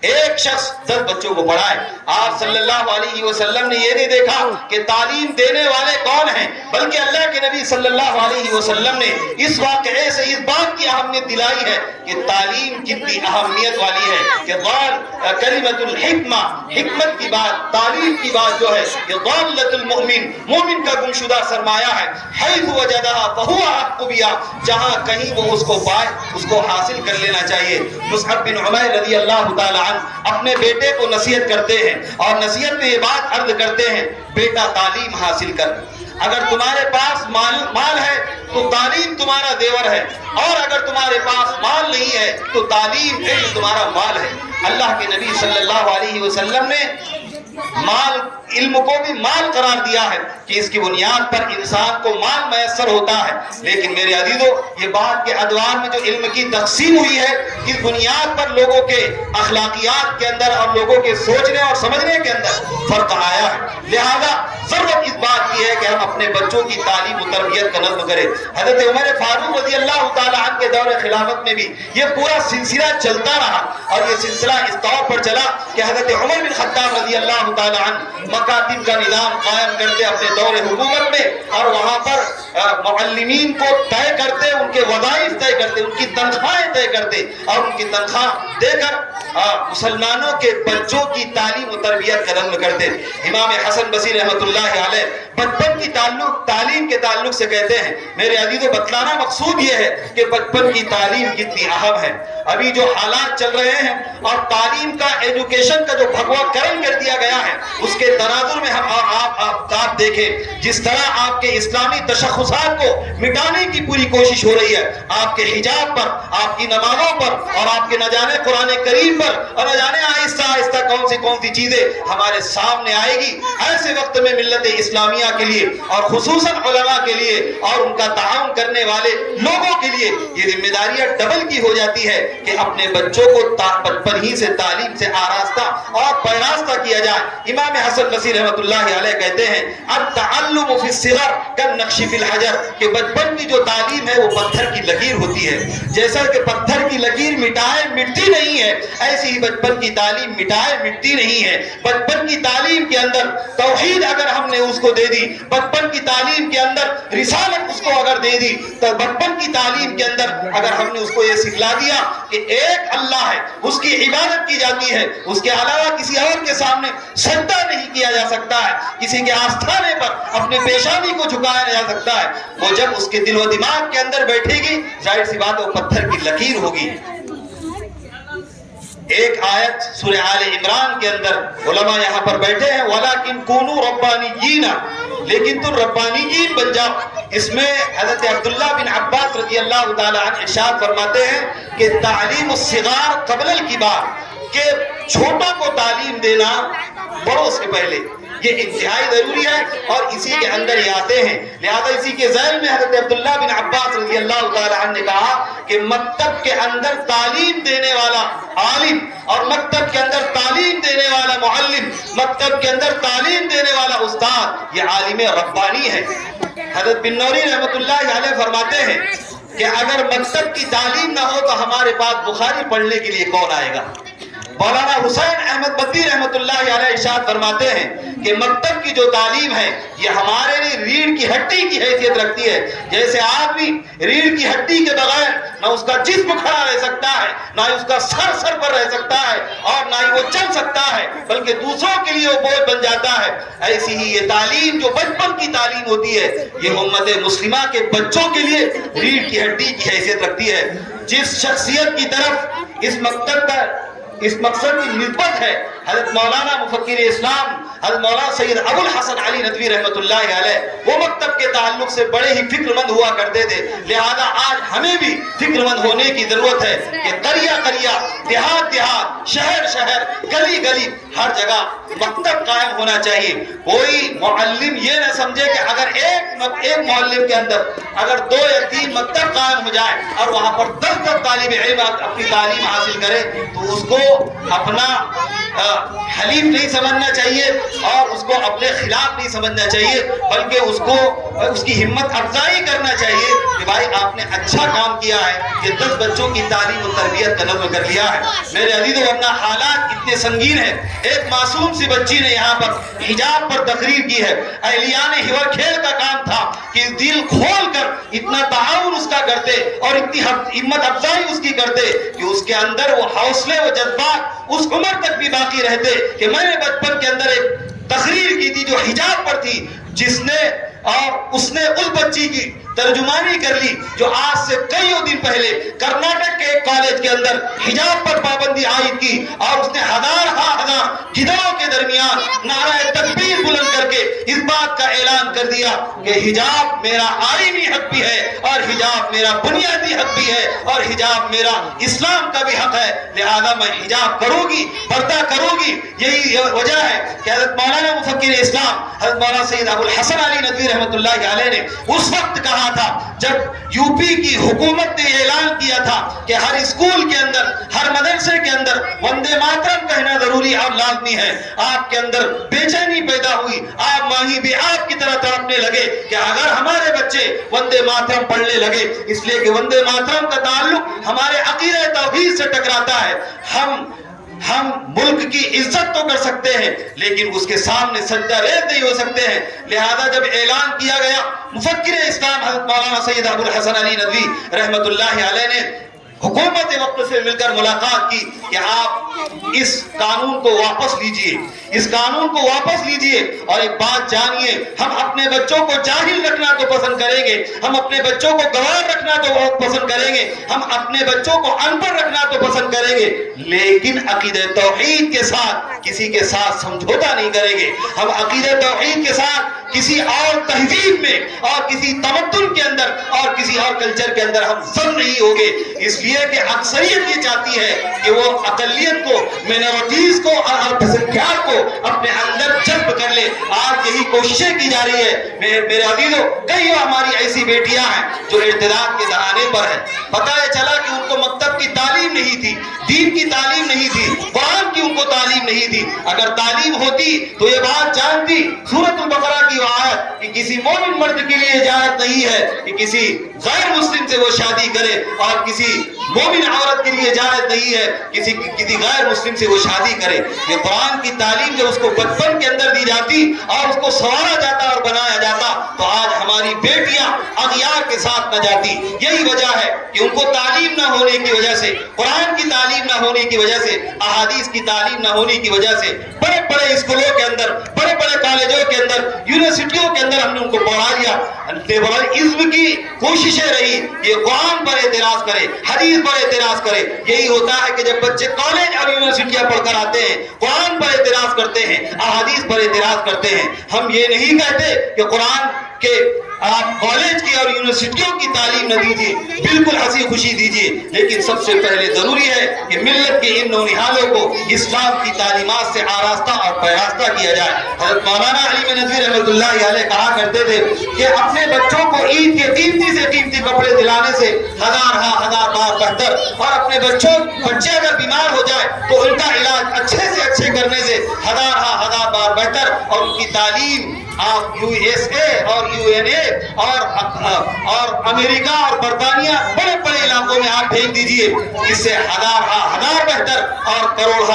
ایک شخص 10 بچوں کو پڑھائے۔ آپ صلی اللہ علیہ وسلم نے یہ نہیں دیکھا کہ تعلیم دینے والے کون ہیں، بلکہ اللہ کے نبی صلی اللہ علیہ وسلم نے اس واقعے سے اس بات کی اہمیت دلائی ہے کہ تعلیم کتنی اہمیت والی ہے، کہ کلمۃ الحکمہ، حکمت کی بات، تعلیم کی بات جو ہے یہ ضالۃ المؤمن، مومن کا گمشدہ سرمایہ ہے۔ حیث وجدہا فہو احق بہا، جہاں کہیں وہ اس کو پائے اس کو حاصل کر لینا چاہیے۔ مصعب بن عمیر رضی اللہ تعالی اپنے بیٹے کو نصیحت کرتے ہیں اور نصیحت میں یہ بات عرض کرتے ہیں بیٹا تعلیم حاصل کر، اگر تمہارے پاس مال ہے تو تعلیم تمہارا زیور ہے، اور اگر تمہارے پاس مال نہیں ہے تو تعلیم علم تمہارا مال ہے۔ اللہ کے نبی صلی اللہ علیہ وسلم نے مال، علم کو بھی مال قرار دیا ہے کہ اس کی بنیاد پر انسان کو مال میسر ہوتا ہے، لیکن میرے عزیزو یہ بات کے ادوار میں جو علم کی تقسیم ہوئی ہے اس بنیاد پر لوگوں کے اخلاقیات کے اندر اور لوگوں کے سوچنے اور سمجھنے کے اندر فرق آیا ہے۔ لہذا ضرورت اس بات کی ہے کہ ہم اپنے بچوں کی تعلیم و تربیت کا نظم کریں۔ حضرت عمر فاروق رضی اللہ تعالی عنہ کے دور خلافت میں بھی یہ پورا سلسلہ چلتا رہا، اور یہ سلسلہ اس طور پر چلا کہ حضرت عمر بن خطاب رضی اللہ تعالی عنہ مکاتب کا نظام قائم کرتے اپنے دور حکومت میں، اور وہاں پر معلمین کو طے کرتے، ان کے وظائف طے کرتے، ان کی تنخواہیں طے کرتے اور ان کی تنخواہ دے کر مسلمانوں کے بچوں کی تعلیم و تربیت کا رنگ کرتے۔ امام حسن بصری رحمۃ اللہ علیہ بچپن کی تعلیم کے تعلق سے کہتے ہیں، میرے عزیزو بتلانا مقصود یہ ہے کہ بچپن کی تعلیم کتنی اہم ہے۔ ابھی جو حالات چل رہے ہیں اور تعلیم کا، ایجوکیشن کا جو بھگوا کرم کر دیا گیا ہے، اس کے تناظر میں ہم آپ دیکھیں جس طرح آپ کے اسلامی تشخصات کو مٹانے کی پوری کوشش ہو رہی ہے، آپ کے حجاب پر، آپ کی نمازوں پر اور آپ کے نہ جانے قرآن کریم پر اور نہ جانے آہستہ آہستہ کون سی چیزیں ہمارے سامنے آئے گی۔ ایسے وقت میں ملت اسلامیہ کے لیے اور خصوصاً علماء کے لیے اور ان کا تعاون کرنے والے لوگوں کے لیے یہ ذمہ داریاں ڈبل کی ہو جاتی ہے کہ اپنے بچوں کو بچپن ہی سے تعلیم سے آراستہ اور پیراستہ کیا جائے۔ امام حسن بصری رحمۃ اللہ علیہ کہتے ہیں التعلم فی الصغر کالنقش فی الحجر، کہ بچپن کی جو تعلیم ہے وہ پتھر کی لکیر ہوتی ہے، جیسا کہ پتھر کی لکیر مٹائے مٹتی نہیں ہے، ایسی ہی بچپن کی تعلیم مٹائے مٹتی نہیں ہے۔ بچپن کی تعلیم کے اندر توحید اگر ہم نے اس کو دے دی، بچپن کی تعلیم کے اندر رسالت اس کو اگر دے دی، تو بچپن کی تعلیم کے اندر اگر ہم نے اس کو یہ سکھلا دیا کہ ایک اللہ ہے، اس کی عبادت کی جاتی ہے، اس کے علاوہ کسی اور کے سامنے سجدہ نہیں کیا جا سکتا ہے، کسی کے آستھانے پر اپنے پیشانی کو جھکایا نہیں جا سکتا ہے، وہ جب اس کے دل و دماغ کے اندر بیٹھے گی، ظاہر سی بات وہ پتھر کی لکیر ہوگی۔ ایک آیت سورہ آل عمران کے اندر علماء یہاں پر بیٹھے ہیں وَلَكِنْ كُونُوا رَبَّانِيِّينَ، لیکن تم ربانیین بن جاؤ۔ اس میں حضرت عبداللہ بن عباس رضی اللہ تعالی عنہ ارشاد فرماتے ہیں کہ تعلیم الصغار قبل الکبار، کہ چھوٹوں کو تعلیم دینا بڑوں سے پہلے یہ انتہائی ضروری ہے اور اسی کے اندر یہ آتے ہیں۔ لہذا اسی کے ذیل میں حضرت عبداللہ بن عباس رضی اللہ تعالی عنہ نے کہا کہ مکتب کے اندر تعلیم دینے والا عالم اور مکتب کے اندر تعلیم دینے والا معلم، مکتب کے اندر تعلیم دینے والا استاد، یہ عالم ربانی ہے۔ حضرت بن نوری رحمۃ اللہ علیہ فرماتے ہیں کہ اگر مکتب کی تعلیم نہ ہو تو ہمارے پاس بخاری پڑھنے کے لیے کون آئے گا؟ مولانا حسین احمد بدوی رحمۃ اللہ علیہ ارشاد فرماتے ہیں کہ مکتب کی جو تعلیم ہے یہ ہمارے لیے ریڑھ کی ہڈی کی حیثیت رکھتی ہے۔ جیسے آدمی ریڑھ کی ہڈی کے بغیر نہ اس کا جسم کھڑا رہ سکتا ہے، نہ اس کا سر پر رہ سکتا ہے اور نہ ہی وہ چل سکتا ہے، بلکہ دوسروں کے لیے وہ بوجھ بن جاتا ہے، ایسی ہی یہ تعلیم جو بچپن کی تعلیم ہوتی ہے یہ امت مسلمہ کے بچوں کے لیے ریڑھ کی ہڈی کی حیثیت رکھتی ہے۔ جس شخصیت کی طرف اس مقصد کی نسبت ہے، حضرت مولانا مفکر اسلام حضرت مولانا سید ابو الحسن علی ندوی رحمۃ اللہ علیہ، وہ مکتب کے تعلق سے بڑے ہی فکر مند ہوا کرتے تھے۔ لہذا آج ہمیں بھی فکر مند ہونے کی ضرورت ہے کہ قریہ دیہات شہر گلی ہر جگہ مکتب قائم ہونا چاہیے۔ کوئی معلم یہ نہ سمجھے کہ اگر ایک معلم کے اندر اگر 2 یا 3 مکتب قائم ہو جائے اور وہاں پر 10 طالب علم اپنی تعلیم حاصل کرے تو اس کو اپنا حلیف نہیں سمجھنا چاہیے اور اس کو اپنے خلاف نہیں سمجھنا چاہیے، بلکہ اس کی ہمت افزائی کرنا چاہیے کہ بھائی آپ نے اچھا کام کیا ہے کہ 10 بچوں کی تعلیم و تربیت کا نظم کر لیا ہے۔ میرے عزیزو، ورنہ حالات اتنے سنگین ہیں۔ ایک معصوم سی بچی نے یہاں پر حجاب پر تقریر کی ہے، اہلیان ہیور کھیل کا کام تھا کہ دل کھول کر اتنا تعاون اس کا کرتے اور اتنی ہمت افزائی اس کی کرتے کہ اس کے اندر وہ حوصلے و جذبات اس عمر تک بھی باقی رہتے۔ کہ میں نے بچپن کے اندر ایک تقریر کی تھی جو حجاب پر تھی، اس نے اس بچی کی ترجمانی کر لی جو آج سے کئی دن پہلے کرناٹک کے ایک کالج کے اندر حجاب پر پابندی عائد کی اور اس نے ہزار گدڑوں کے درمیان نعرہ تکبیر بلند کر کے اس بات کا اعلان کر دیا کہ حجاب میرا آئینی حق بھی ہے اور حجاب میرا بنیادی حق بھی ہے اور حجاب میرا اسلام کا بھی حق ہے، لہذا میں حجاب کروں گی، پردہ کروں گی۔ یہی وجہ ہے کہ حضرت مولانا مفکر اسلام حضرت مولانا سید ابو الحسن علی ندوی رحمۃ اللہ علیہ نے اس وقت کہا تھا جب یو پی کی حکومت نے اعلان کیا تھا کہ ہر اسکول کے اندر، ہر مدرسے کے اندر وندے ماترم کہنا ضروری اور لازمی ہے، آپ کے اندر بے چینی پیدا ہوئی، آپ ماہی بھی آپ کی طرح تڑپنے لگے کہ اگر ہمارے بچے وندے ماترم پڑھنے لگے، اس لیے کہ وندے ماترم کا تعلق ہمارے عقیدہ توحید سے ٹکراتا ہے۔ ہم ہم ملک کی عزت تو کر سکتے ہیں لیکن اس کے سامنے سجدہ ریز نہیں ہو سکتے ہیں. لہذا جب اعلان کیا گیا, مفکر اسلام حضرت مولانا سید ابو الحسن علی ندوی رحمت اللہ علیہ نے حکومت وقت سے مل کر ملاقات کی کہ آپ اس قانون کو واپس لیجئے, اس قانون کو واپس لیجئے, اور ایک بات جانیے, ہم اپنے بچوں کو جاہل رکھنا تو پسند کریں گے, ہم اپنے بچوں کو گنوار رکھنا تو بہت پسند کریں گے, ہم اپنے بچوں کو ان پڑھ رکھنا تو پسند کریں گے, لیکن عقیدہ توحید کے ساتھ کسی کے ساتھ سمجھوتا نہیں کریں گے. ہم عقیدہ توحید کے ساتھ کسی اور تہذیب میں اور کسی تمدن کے اندر اور کسی اور کلچر کے اندر ہم ضم نہیں ہوگے. اس لیے کہ اکثریت یہ چاہتی ہے کہ وہ اقلیت کو, مینورٹیز کو اور الپسنکھیات کو اپنے اندر جذب کر لے. آج یہی کوششیں کی جا رہی ہے. میرے عزیزوں, کئی ہماری ایسی بیٹیاں ہیں جو ارتداد کے دہانے پر ہیں. پتہ یہ چلا کہ ان کو مکتب کی تعلیم نہیں تھی, دین کی تعلیم نہیں تھی, قرآن کی ان کو تعلیم نہیں تھی. اگر تعلیم ہوتی تو یہ بات جانتی سورۃ البقرہ کی آیت کہ کسی مومن مرد کے لیے اجازت نہیں ہے کہ کسی غیر مسلم سے وہ شادی کرے, اور کسی مومن عورت کے لیے اجازت نہیں ہے کسی غیر مسلم سے وہ شادی کرے. یہ قرآن کی تعلیم جب اس کو بچپن کے اندر دی جاتی اور اس کو سنوارا جاتا اور بنایا جاتا تو آج ہماری بیٹیاں اغیار کے ساتھ نہ جاتی. یہی وجہ ہے کہ ان کو تعلیم نہ ہونے کی وجہ سے, قرآن کی تعلیم نہ ہونے کی وجہ سے, احادیث کی تعلیم نہ ہونے کی وجہ سے بڑے بڑے اسکولوں کے اندر, بڑے بڑے کالجوں کے اندر, یونیورسٹیوں کے اندر ہم نے ان کو پڑھا لیا. لبرلزم کی کوششیں رہی کہ قرآن پر اعتراض کرے, حدیث پر اعتراض کرے. یہی ہوتا ہے کہ جب بچے کالج اور یونیورسٹیاں پڑھ کر آتے ہیں, قرآن پر اعتراض کرتے ہیں, احادیث پر اعتراض کرتے ہیں. ہم یہ نہیں کہتے کہ قرآن کے آپ کالج کی اور یونیورسٹیوں کی تعلیم نہ دیجیے, بالکل ہنسی خوشی دیجیے, لیکن سب سے پہلے ضروری ہے کہ ملت کے ان نونہالوں کو اسلام کی تعلیمات سے آراستہ اور پیراستہ کیا جائے. حضرت مولانا علی ندوی رحمۃ اللہ علیہ کہا کرتے تھے کہ اپنے بچوں کو عید کے قیمتی سے قیمتی کپڑے دلانے سے ہزار بار بہتر, اور اپنے بچے اگر بیمار ہو جائے تو ان کا علاج اچھے سے اچھے کرنے سے ہزار بار بہتر. اور ان کی تعلیم آپ یو ایس اے اور یو این اے اور امریکہ اور برطانیہ بڑے بڑے علاقوں میں آپ بھیج دیجئے, اس سے ہزار بہتر اور کروڑ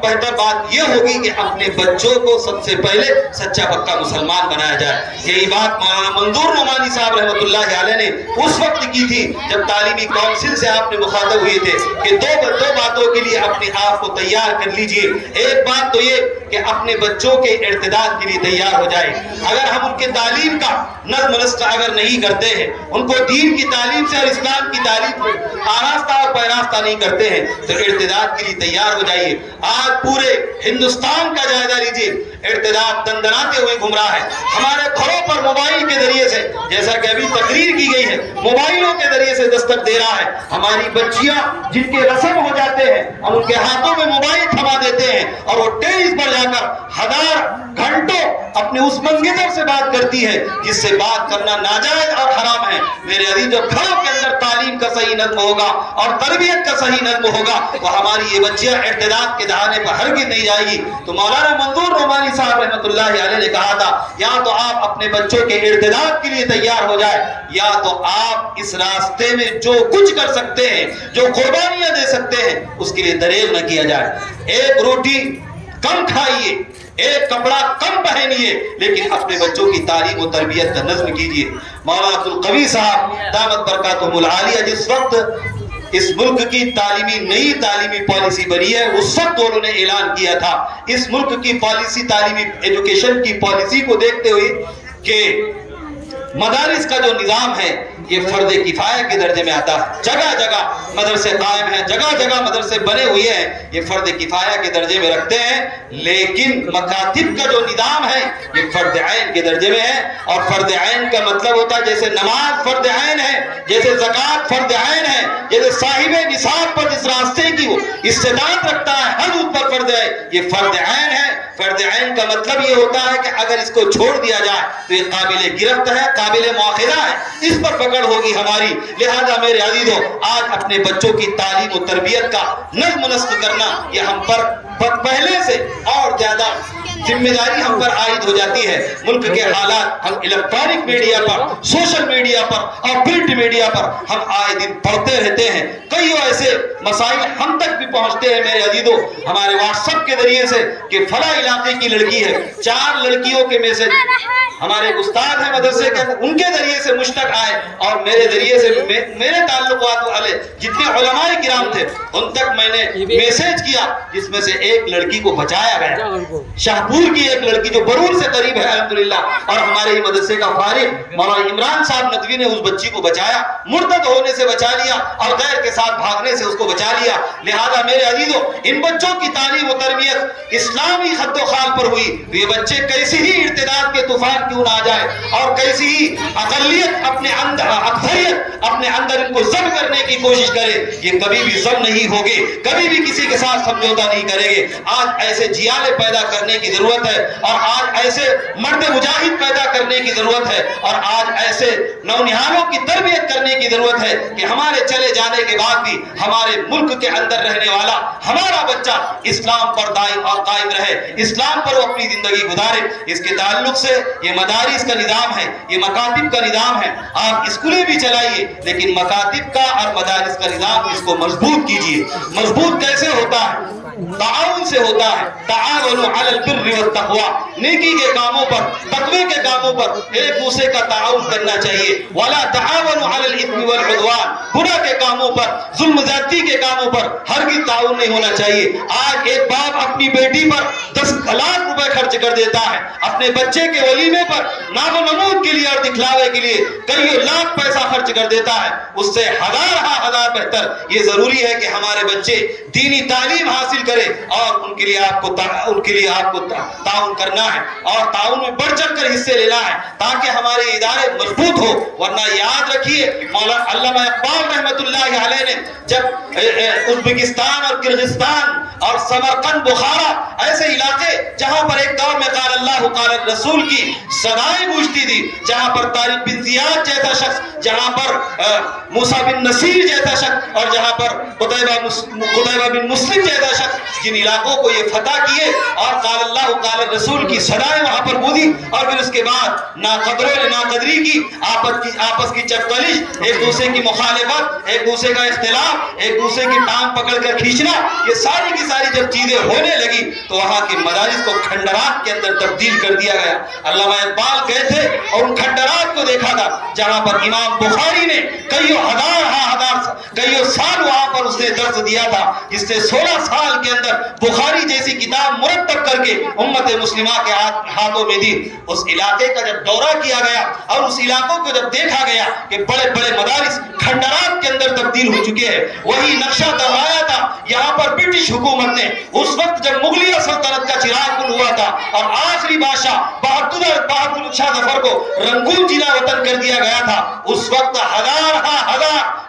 بہتر بات یہ ہوگی کہ اپنے بچوں کو سب سے پہلے سچا پکا مسلمان بنایا جائے. یہی بات مولانا منظور نعمانی صاحب رحمۃ اللہ علیہ نے اس وقت کی تھی جب تعلیمی کونسل سے آپ نے مخاطب ہوئے تھے کہ دو باتوں کے لیے اپنے آپ کو تیار کر لیجئے. ایک بات تو یہ کہ اپنے بچوں کے ارتداد کے لیے تیار ہو جائے. اگر ہم ان کے تعلیم کا نظم نسق اگر نہیں کرتے ہیں, ان کو دین کی تعلیم سے اور اسلام کی تعلیم سے آراستہ اور پیراستہ نہیں کرتے ہیں تو ارتداد کے لیے تیار ہو جائیے. آج پورے ہندوستان کا جائزہ لیجیے, ارتداد دندناتے ہوئے گھوم رہا ہے. ہمارے گھروں پر موبائل کے ذریعے سے, جیسا کہ ابھی تقریر کی گئی ہے, موبائلوں کے ذریعے سے دستک دے رہا ہے. ہماری بچیاں جن کے رسم ہو جاتے ہیں ہم ان کے ہاتھوں میں موبائل تھما دیتے ہیں اور وہ ٹیرس پر جا کر ہزار گھنٹوں اپنے اس منگیتر سے بات کرتی ہے جس سے بات کرنا ناجائز اور حرام ہے. میرے عزیز, جب گھروں کے اندر تعلیم کا صحیح نظم ہوگا اور تربیت کا صحیح نظم ہوگا تو ہماری یہ بچیاں ارتداد کے دہانے پر ہرگز نہیں جائے گی. تو مولانا منظور نعمانی صاحب رحمۃ اللہ علیہ نے کہا تھا یا تو آپ اپنے بچوں کے ارتداد کے لیے تیار ہو جائے, یا تو آپ اس راستے میں جو کچھ کر سکتے ہیں, جو قربانیاں دے سکتے ہیں, اس کے لیے دریغ نہ کیا جائے. ایک روٹی کم کھائیے, ایک کپڑا کم پہنیے, لیکن اپنے بچوں کی تعلیم و تربیت کا نظم کیجیے. مولانا عبدالقوی صاحب دامت برکاتہم العالیہ جس وقت اس ملک کی نئی تعلیمی پالیسی بنی ہے, اس وقت انہوں نے اعلان کیا تھا اس ملک کی پالیسی, تعلیمی ایجوکیشن کی پالیسی کو دیکھتے ہوئے کہ مدارس کا جو نظام ہے یہ فرض کفایہ کے درجے میں آتا ہے. جگہ جگہ مدرسے قائم ہیں, جگہ جگہ مدرسے بنے ہوئے ہیں, یہ فرض کفایہ کے درجے میں رکھتے ہیں. لیکن مکاتب کا جو نظام ہے یہ فرض عین کے درجے میں ہے. اور فرض عین کا مطلب ہوتا ہے جیسے نماز فرض عین ہے, جیسے زکوٰۃ فرض عین ہے, جیسے صاحب نصاب پر جس راستے کی وہ استطاعت رکھتا ہے حج اس پر فرض ہے, یہ فرض عین ہے. فرض عین کا مطلب یہ ہوتا ہے کہ اگر اس کو چھوڑ دیا جائے تو یہ قابل گرفت ہے, قابل مؤاخذہ ہے, اس پر پکڑ ہوگی ہماری. لہذا میرے عزیزو, آج اپنے بچوں کی تعلیم و تربیت کا نظم نسق کرنا یہ ہم پر پہلے سے اور زیادہ ذمہ داری ہم پر عائد ہو جاتی ہے. ملک کے حالات ہم الیکٹرانک میڈیا پر, سوشل میڈیا پر اور پرنٹ میڈیا پر ہم آئے دن پڑھتے رہتے ہیں. کئی ایسے مسائل ہم تک بھی پہنچتے ہیں میرے عزیزو ہمارے واٹس ایپ کے ذریعے سے کہ فلاں علاقے کی لڑکی ہے، 4 لڑکیوں کے میسج ہمارے استاد ہیں مدرسے کے اندر، ان کے ذریعے سے مشتق آئے اور میرے ذریعے سے میرے تعلقات والے جتنے علماء کرام تھے ان تک میں نے میسج کیا، جس میں سے ایک لڑکی کو بچایا گیا، شاہپور کی ایک لڑکی جو برور سے قریب ہے الحمدللہ، اور ہمارے ہی مدرسے کا فارغ مولانا عمران صاحب ندوی نے اس بچی کو بچایا، مرتد ہونے سے بچا لیا اور غیر کے ساتھ بھاگنے سے اس کو بچا لیا۔ لہذا میرے عزیزو ان بچوں کی تعلیم و تربیت اسلامی خط و خال پر ہوئی تو یہ بچے کیسی ہی ارتداد کے طوفان کیوں نہ آ جائے اور کیسی ہی اقلیت اپنے اندر اکثریت اپنے اندر ان کو ضبط کرنے کی کوشش کرے، یہ کبھی بھی ضبط نہیں ہوگے، کبھی بھی کسی کے ساتھ سمجھوتا نہیں کریں گے۔ آج ایسے جیالے پیدا کرنے کی ضرورت ہے اور آج ایسے مرد مجاہد پیدا کرنے کی ضرورت ہے اور آج ایسے نونہالوں کی تربیت کرنے کی ضرورت ہے کہ ہمارے چلے جانے کے بعد بھی ہمارے ملک کے اندر رہنے والا ہمارا بچہ اسلام پر دائم اور قائم رہے، اسلام پر وہ اپنی زندگی گزارے۔ اس کے تعلق سے یہ مدارس کا نظام ہے، یہ مکاتب کا نظام ہے، آپ اسکولیں بھی چلائیے لیکن مکاتب کا اور مدارس کا نظام اس کو مضبوط کیجیے۔ مضبوط کیسے ہوتا ہے؟ تعاون سے ہوتا ہے، تعاونوا علی البر والتقوی، نیکی کے کاموں پر، تقوی کے کاموں پر ایک دوسرے کا تعاون کرنا چاہیے۔ ولا تعاونوا علی الاثم والعدوان، گناہ کے کاموں پر، ظلم زیادتی کے کاموں پر ہرگز تعاون نہیں ہونا چاہیے۔ آج ایک باپ اپنی بیٹی پر 10 لاکھ روپے خرچ کر دیتا ہے، اپنے بچے کے ولیمے پر نام و نمود کے لیے اور دکھلاوے کے لیے کئی لاکھ پیسہ خرچ کر دیتا ہے، اس سے ہزار بہتر یہ ضروری ہے کہ ہمارے بچے دینی تعلیم حاصل کرے اور ان کے لیے آپ کو تعاون کرنا ہے اور تعاون میں بڑھ چڑھ کر حصے لینا ہے تاکہ ہمارے ادارے مضبوط ہو۔ ورنہ یاد رکھیے مولانا علامہ اقبال رحمۃ اللہ علیہ نے جب ازبکستان اور کرغزستان اور سمرقند بخارا ایسے علاقے جہاں پر ایک دور میں قال اللہ قال الرسول کی صدائیں گونجتی تھی، جہاں پر طارق بن زیاد جیسا شخص، جہاں پر موسیٰ بن نصیر جیسا شخص اور جہاں پر قتیبہ بن مسلم جیسا شخص، جن علاقوں کو یہ فتح کیے اور قال اللہ قال الرسول کی صدائیں وہاں پر گونجی اور پھر اس کے بعد ناقدروں نے ناقدری کی، آپس کی چپتلش، ایک دوسرے کی مخالفت، ایک دوسرے کا اختلاف، ایک دوسرے کی ٹانگ پکڑ کر کھینچنا، یہ ساری کی ساری جب چیزیں ہونے لگی تو وہاں کے مدارس کو کھنڈرات کے اندر تبدیل کر دیا گیا۔ علامہ اقبال گئے تھے اور ان کھنڈرات کو دیکھا تھا جہاں پر امام بخاری نے کئیوں سال وہاں پر اس نے درس دیا تھا، جس سے 16 سال کے اندر بخاری جیسی کتاب مرتب کر کے امت مسلمہ کے ہاتھوں میں دی۔ اس علاقے کا جب دورہ کیا گیا اور اس علاقوں کو جب دیکھا گیا کہ بڑے بڑے مدارس کھنڈرات کے اندر تبدیل ہو چکے ہیں، وہی نقشہ دہرایا تھا یہاں پر برٹش حکومت نے اس وقت جب مغلیہ سلطنت کا چراغ گل ہوا تھا اور آخری بادشاہ بہادر شاہ ظفر کو رنگون ضلع وطن کر دیا گیا تھا، اس وقت ہزار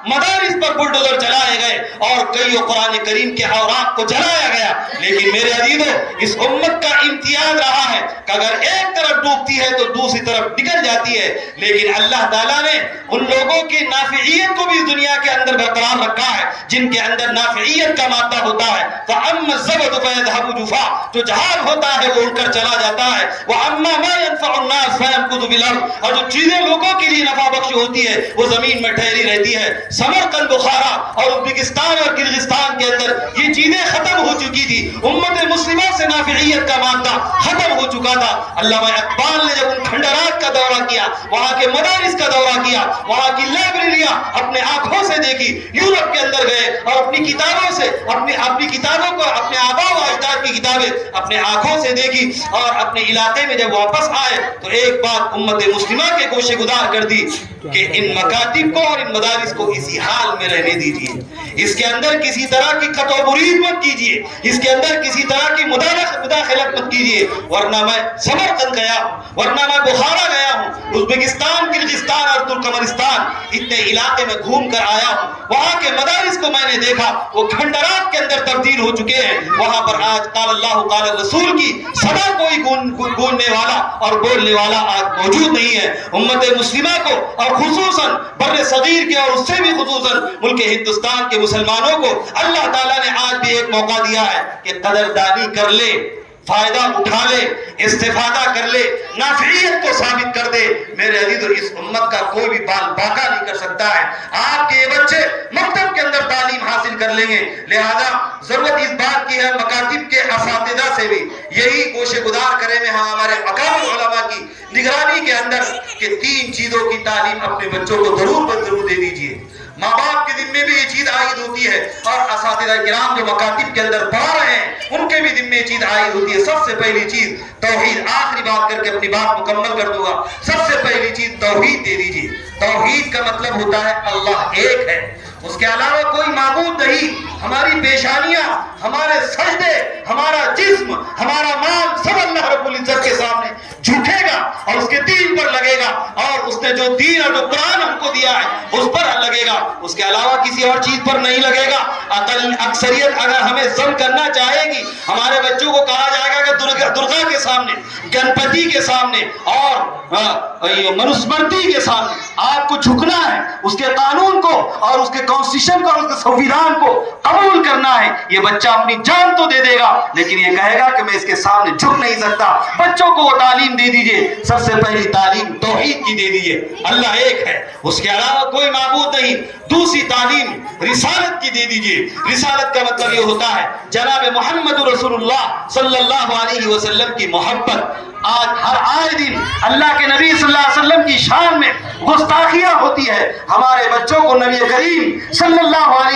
مدارس پر بلڈوزر چلائے گئے اور کئیوں قرآن کریم کے اوراق کو جلایا گیا۔ لیکن میرے عزیزو اس امت کا امتیاز رہا ہے کہ اگر ایک طرف ڈوبتی ہے تو دوسری طرف نکل جاتی ہے، لیکن اللہ تعالیٰ نے ان لوگوں کی نافعیت کو بھی اس دنیا کے اندر برقرار رکھا ہے جن کے اندر نافعیت کا مادہ ہوتا ہے۔ فَأَمَّا الزَّبَدُ فَيَذْهَبُ جُفَاءً، جو جہاز ہوتا ہے وہ اڑ کر چلا جاتا ہے، وَأَمَّا مَا يَنفَعُ النَّاسَ فَيَمْكُثُ فِي الْأَرْضِ، اور جو چیزیں لوگوں کے لیے نفع بخش ہوتی ہے وہ زمین میں ٹھہری رہتی ہے۔ سمرقند بخارا اور ازبکستان اور کرغزستان کے اندر یہ چیزیں ختم ہو چکی تھی، امت مسلمہ سے نافعیت کا مادہ ختم ہو چکا تھا۔ علامہ اقبال نے جب ان کھنڈرات کا دورہ کیا، وہاں کے مدارس کا دورہ کیا، وہاں کی لائبریریاں اپنے آنکھوں سے دیکھی، یورپ کے اندر گئے اور اپنی کتابوں سے اپنی کتابوں کو، اپنے آباء و اجداد کی کتابیں اپنے آنکھوں سے دیکھی اور اپنے علاقے میں جب واپس آئے تو ایک بات امت مسلمہ کے گوشے گزار کر دی کہ ان مکاتب کو اور ان مدارس کو اسی حال میں رہنے دیجیے، اس کے اندر کسی طرح کی قطع و برید مت کیجیے، اس کے اندر کسی طرح کی مداخلت مت کیجیے، ورنہ میں سمرقند گیا ہوں، ورنہ میں بخارا گیا ہوں، ازبکستان، کرغزستان اور ترکمانستان اتنے علاقے میں گھوم کر آیا ہوں، وہاں کے مدارس کو میں نے دیکھا وہ کھنڈرات کے اندر تبدیل ہو چکے ہیں، وہاں پر آج قال اللہ قال الرسول کی صدا کوئی گونجنے والا اور بولنے والا آج موجود نہیں ہے۔ امت مسلمہ کو اور خصوصاً بر صغیر کے اور اس سے بھی خصوصاً ملک ہندوستان کے مسلمانوں کو اللہ تعالیٰ نے آج بھی ایک موقع دیا ہے کہ قدردانی کر لے، فائدہ اٹھا لے، استفادہ کر لے، نافعیت کو ثابت کر دے۔ میرے عزیزو اس امت کا کوئی بھی بال باقا نہیں کر سکتا ہے۔ آپ کے بچے مکتب کے اندر تعلیم حاصل کر لیں گے. لہذا ضرورت اس بات کی ہے مکاتب کے اساتذہ سے بھی یہی کوشش گزار کریں میں ہمارے اکابر علماء کی نگرانی کے اندر کہ 3 چیزوں کی تعلیم اپنے بچوں کو ضرور دے دیجئے. ماں باپ کے ذمے بھی یہ چیز عائد ہوتی ہے اور اساتذہ کرام جو مکاتب کے اندر پڑھا رہے ہیں ان کے بھی ذمے یہ چیز عائد ہوتی ہے. سب سے پہلی چیز توحید. آخری بات کر کے اپنی بات مکمل کر دوں گا. سب سے پہلی چیز توحید دے دیجئے. توحید کا مطلب ہوتا ہے اللہ ایک ہے، اس کے علاوہ کوئی معبود نہیں. ہماری پیشانیاں، ہمارے سجدے، ہمارا جسم، ہمارا مال سب اللہ رب العزت کے سامنے جھکے گا اور اس کے دین پر لگے گا، اور اس نے جو دین اور جو قرآن ہم کو دیا ہے اس پر لگے گا، اس کے علاوہ کسی اور چیز پر نہیں لگے گا. اکثریت اگر ہمیں ضم کرنا چاہے گی، ہمارے بچوں کو کہا جائے گا کہ درگا کے سامنے، گنپتی کے سامنے اور منوسمرتی کے سامنے آپ کو جھکنا ہے، اس کے قانون کو اور اس کے کانسٹیٹیوشن کو اور اس کے سنویدھان کو قبول کرنا ہے. یہ بچہ اپنی جان تو دے دے گا لیکن یہ کہے گا کہ میں اس کے سامنے جھک نہیں سکتا. بچوں کو وہ تعلیم دے دیجئے. سب سے پہلی تعلیم توحید کی دے دیجئے، اللہ ایک ہے، اس کے علاوہ کوئی معبود نہیں. دوسری تعلیم رسالت کی دے دیجئے. رسالت کا مطلب یہ ہوتا ہے جناب محمد رسول اللہ صلی اللہ علیہ وسلم کی محبت. آج ہر آئے دن اللہ کے نبی صلی اللہ علیہ وسلم کی شان میں گستاخیاں ہوتی ہے. ہمارے بچوں کو نبی کریم صلی اللہ علیہ